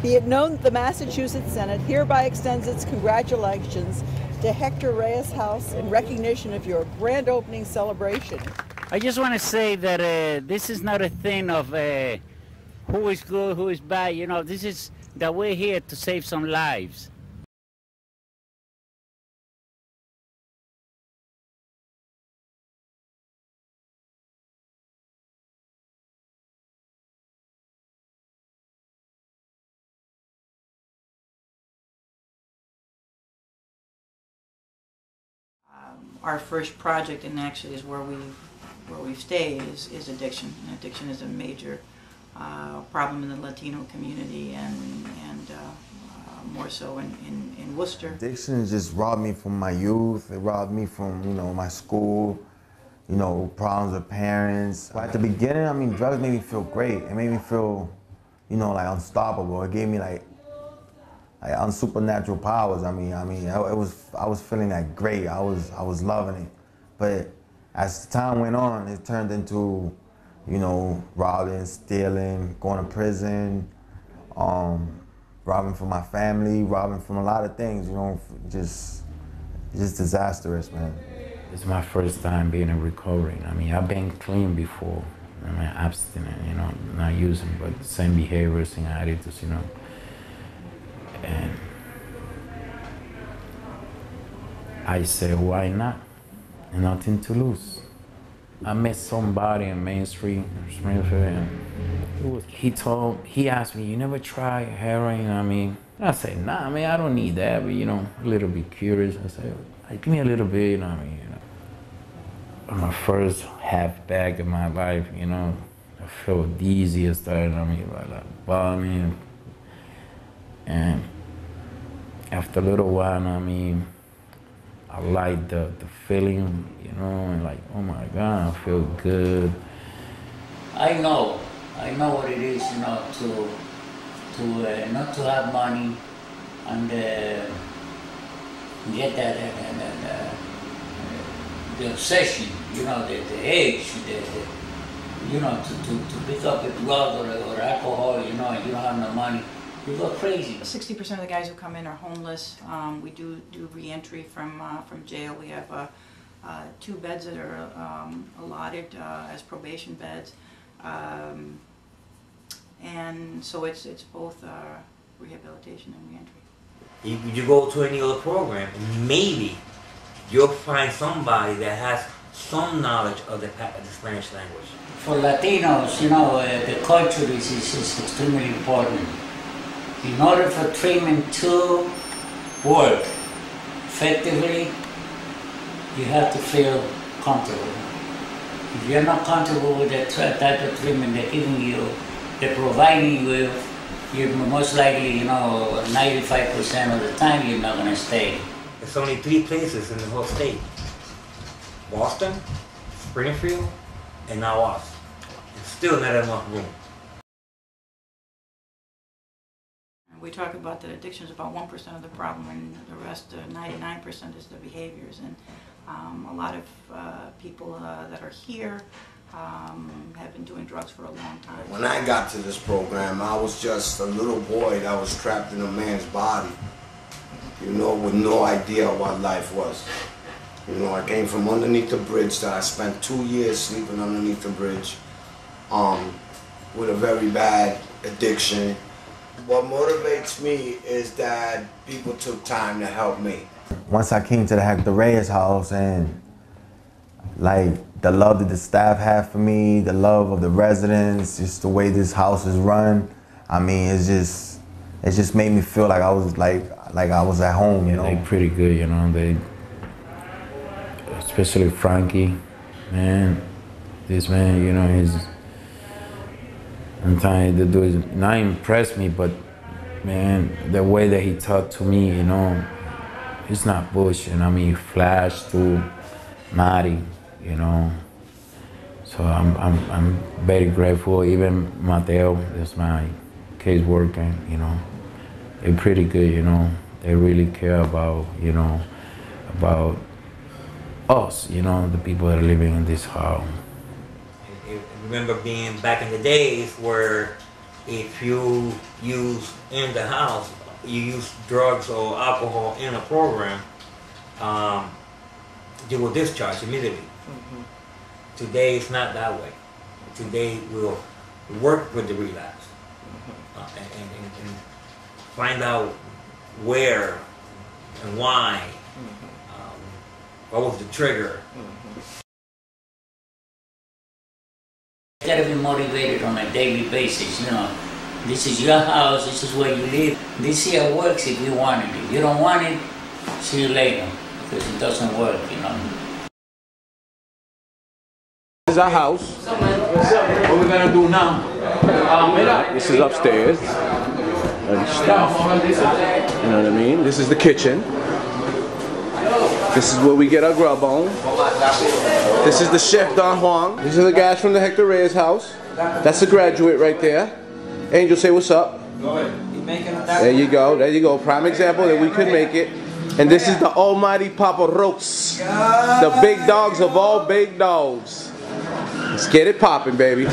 Be it known that the Massachusetts Senate hereby extends its congratulations to Hector Reyes House in recognition of your grand opening celebration. I just want to say that this is not a thing of who is good, who is bad. You know, this is that we're here to save some lives. Our first project, and actually is where we've stayed, is addiction. And addiction is a major problem in the Latino community, and more so in Worcester. Addiction just robbed me from my youth. It robbed me from, my school, problems with parents. But at the beginning, I mean, drugs made me feel great. It made me feel, like unstoppable. It gave me like supernatural powers. I was feeling like great. I was loving it. But as time went on, it turned into, robbing, stealing, going to prison, robbing from my family, robbing from a lot of things. Just disastrous, man. It's my first time being in recovery. I mean, I've been clean before. I mean, abstinent, not using, but the same behaviors and attitudes, And I said, why not? Nothing to lose. I met somebody in Main Street, Springfield, and he asked me, you never try heroin? I said, nah, I don't need that, but a little bit curious. I said, give me a little bit, My first half bag of my life, I felt dizzy and started, like bombing. And after a little while, I like the feeling, and like, oh my God, I feel good. I know what it is, to not to have money and get the obsession, the age, to pick up a drug or alcohol, and you don't have no money. You go crazy. 60% of the guys who come in are homeless. We do re-entry from jail. We have 2 beds that are allotted as probation beds, and so it's both rehabilitation and re-entry. If you go to any other program, maybe you'll find somebody that has some knowledge of the Spanish language. For Latinos, the culture is extremely important. In order for treatment to work effectively, you have to feel comfortable. If you're not comfortable with the type of treatment they're giving you, they're providing you with, you're most likely, 95% of the time you're not going to stay. There's only 3 places in the whole state: Boston, Springfield, and now us. It's still not enough room. We talk about that addiction is about 1% of the problem, and the rest, 99%, is the behaviors. And a lot of people that are here have been doing drugs for a long time. When I got to this program, I was just a little boy that was trapped in a man's body, with no idea what life was. I came from underneath the bridge that I spent 2 years sleeping underneath the bridge with a very bad addiction. What motivates me is that people took time to help me. Once I came to the Hector Reyes house, and like the love that the staff had for me, the love of the residents, just the way this house is run, it just made me feel like I was like I was at home, They're pretty good, They, especially Frankie, man. This man, he's. Sometimes the dude not impressed me, but man, the way that he talked to me, he's not bullshitting. He flashed to Maddie, So I'm very grateful. Even Mateo, that's my caseworker, they're pretty good, They really care about, about us, the people that are living in this house. I remember being back in the days where if you use in the house, you use drugs or alcohol in a program, you will discharge immediately. Today it's not that way. Today we'll work with the relapse and find out where and why, what was the trigger. You gotta be motivated on a daily basis, you know. This is your house, this is where you live. This here works if you want it. If you don't want it, see you later, because it doesn't work, you know. This is our house. What we're gonna do now? This is upstairs. And stuff. You know what I mean? This is the kitchen. This is where we get our grub on. This is the chef Don Juan. These are the guys from the Hector Reyes house. That's a graduate right there. Angel, say what's up. There you go. There you go. Prime example that we could make it. And this is the almighty Papa Roach. The big dogs of all big dogs. Let's get it popping, baby.